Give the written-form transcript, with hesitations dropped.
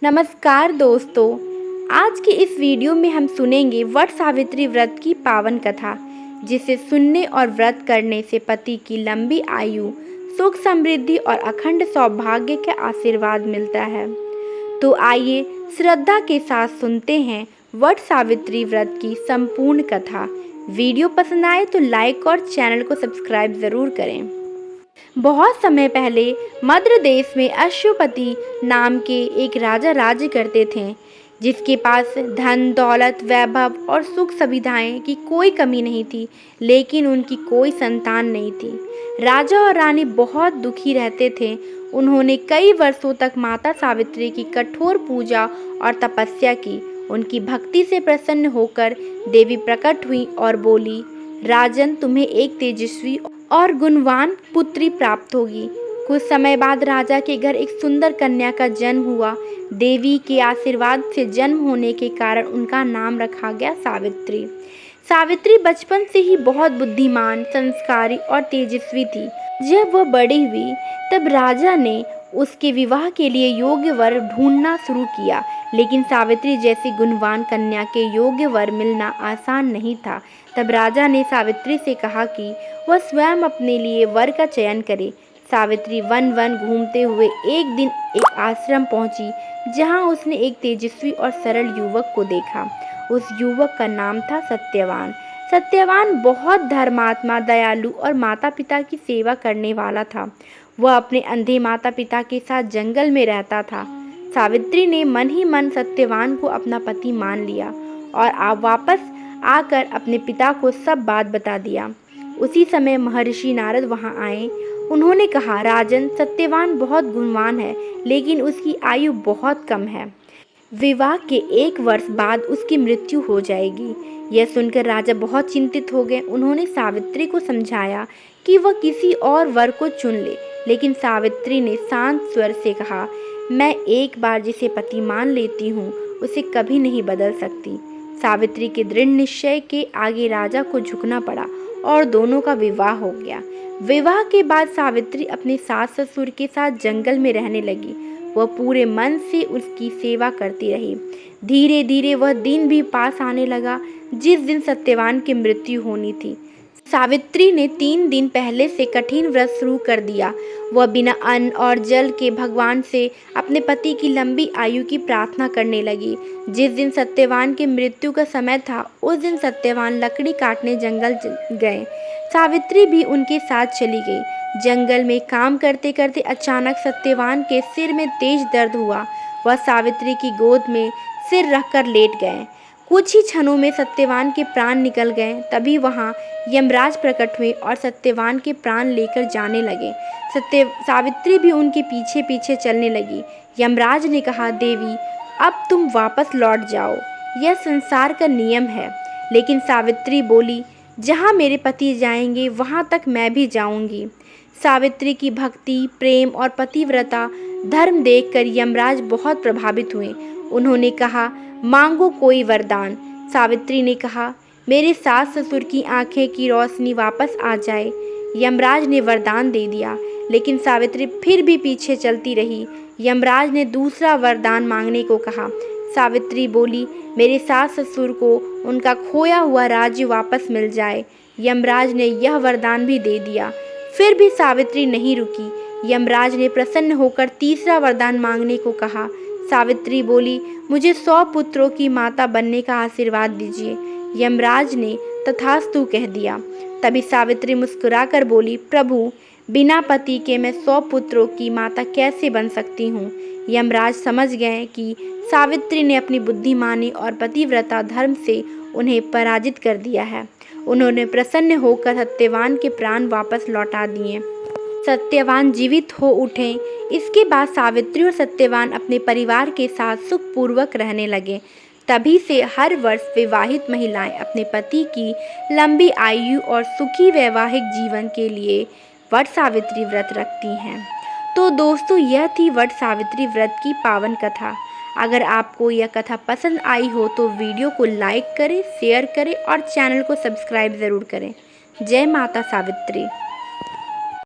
नमस्कार दोस्तों, आज के इस वीडियो में हम सुनेंगे वट सावित्री व्रत की पावन कथा, जिसे सुनने और व्रत करने से पति की लंबी आयु, सुख समृद्धि और अखंड सौभाग्य का आशीर्वाद मिलता है। तो आइए श्रद्धा के साथ सुनते हैं वट सावित्री व्रत की संपूर्ण कथा। वीडियो पसंद आए तो लाइक और चैनल को सब्सक्राइब ज़रूर करें। बहुत समय पहले मद्र देश में अश्वपति नाम के एक राजा राज्य करते थे, जिसके पास धन दौलत वैभव और सुख सुविधाएं की कोई कमी नहीं थी, लेकिन उनकी कोई संतान नहीं थी। राजा और रानी बहुत दुखी रहते थे। उन्होंने कई वर्षों तक माता सावित्री की कठोर पूजा और तपस्या की। उनकी भक्ति से प्रसन्न होकर देवी प्रकट हुई और बोली, राजन, तुम्हें एक तेजस्वी और गुणवान पुत्री प्राप्त होगी। कुछ समय बाद राजा के घर एक सुंदर कन्या का जन्म हुआ। देवी के आशीर्वाद से जन्म होने के कारण उनका नाम रखा गया सावित्री। सावित्री बचपन से ही बहुत बुद्धिमान, संस्कारी और तेजस्वी थी। जब वह बड़ी हुई तब राजा ने उसके विवाह के लिए योग्य वर ढूंढना शुरू किया, लेकिन सावित्री जैसी गुणवान कन्या के योग्य वर मिलना आसान नहीं था। तब राजा ने सावित्री से कहा कि वह स्वयं अपने लिए वर का चयन करे। सावित्री वन वन घूमते हुए एक दिन एक आश्रम पहुंची, जहां उसने एक तेजस्वी और सरल युवक को देखा। उस युवक का नाम था सत्यवान। सत्यवान बहुत धर्मात्मा, दयालु और माता पिता की सेवा करने वाला था। वह अपने अंधे माता पिता के साथ जंगल में रहता था। सावित्री ने मन ही मन सत्यवान को अपना पति मान लिया और आप वापस आकर अपने पिता को सब बात बता दिया। उसी समय महर्षि नारद वहां आए। उन्होंने कहा, राजन, सत्यवान बहुत गुणवान है, लेकिन उसकी आयु बहुत कम है। विवाह के 1 वर्ष बाद उसकी मृत्यु हो जाएगी। यह सुनकर राजा बहुत चिंतित हो गए। उन्होंने सावित्री को समझाया कि वह किसी और वर को चुन ले, लेकिन सावित्री ने शांत स्वर से कहा, मैं एक बार जिसे पति मान लेती हूँ, उसे कभी नहीं बदल सकती। सावित्री के दृढ़ निश्चय के आगे राजा को झुकना पड़ा और दोनों का विवाह हो गया। विवाह के बाद सावित्री अपने सास ससुर के साथ जंगल में रहने लगी। वह पूरे मन से उसकी सेवा करती रही। धीरे धीरे वह दिन भी पास आने लगा जिस दिन सत्यवान की मृत्यु होनी थी। सावित्री ने 3 दिन पहले से कठिन व्रत शुरू कर दिया। वह बिना अन्न और जल के भगवान से अपने पति की लंबी आयु की प्रार्थना करने लगी। जिस दिन सत्यवान की मृत्यु का समय था, उस दिन सत्यवान लकड़ी काटने जंगल गए। सावित्री भी उनके साथ चली गई। जंगल में काम करते करते अचानक सत्यवान के सिर में तेज दर्द हुआ। वह सावित्री की गोद में सिर रखकर लेट गए। कुछ ही क्षणों में सत्यवान के प्राण निकल गए। तभी वहां यमराज प्रकट हुए और सत्यवान के प्राण लेकर जाने लगे। सावित्री भी उनके पीछे पीछे चलने लगी। यमराज ने कहा, देवी, अब तुम वापस लौट जाओ, यह संसार का नियम है। लेकिन सावित्री बोली, जहाँ मेरे पति जाएंगे वहाँ तक मैं भी जाऊंगी। सावित्री की भक्ति, प्रेम और पतिव्रता धर्म देखकर यमराज बहुत प्रभावित हुए। उन्होंने कहा, मांगो कोई वरदान। सावित्री ने कहा, मेरे सास ससुर की आंखें की रोशनी वापस आ जाए। यमराज ने वरदान दे दिया, लेकिन सावित्री फिर भी पीछे चलती रही। यमराज ने दूसरा वरदान मांगने को कहा। सावित्री बोली, मेरे सास ससुर को उनका खोया हुआ राज्य वापस मिल जाए। यमराज ने यह वरदान भी दे दिया। फिर भी सावित्री नहीं रुकी। यमराज ने प्रसन्न होकर तीसरा वरदान मांगने को कहा। सावित्री बोली, मुझे 100 पुत्रों की माता बनने का आशीर्वाद दीजिए। यमराज ने तथास्तु कह दिया। तभी सावित्री मुस्कुराकर बोली, प्रभु, बिना पति के मैं 100 पुत्रों की माता कैसे बन सकती हूँ। यमराज समझ गए कि सावित्री ने अपनी बुद्धिमानी और पतिव्रता धर्म से उन्हें पराजित कर दिया है। उन्होंने प्रसन्न होकर सत्यवान के प्राण वापस लौटा दिए। सत्यवान जीवित हो उठे। इसके बाद सावित्री और सत्यवान अपने परिवार के साथ सुखपूर्वक रहने लगे। तभी से हर वर्ष विवाहित महिलाएं अपने पति की लंबी आयु और सुखी वैवाहिक जीवन के लिए वट सावित्री व्रत रखती हैं। तो दोस्तों, यह थी वट सावित्री व्रत की पावन कथा। अगर आपको यह कथा पसंद आई हो तो वीडियो को लाइक करें, शेयर करें और चैनल को सब्सक्राइब ज़रूर करें। जय माता सावित्री।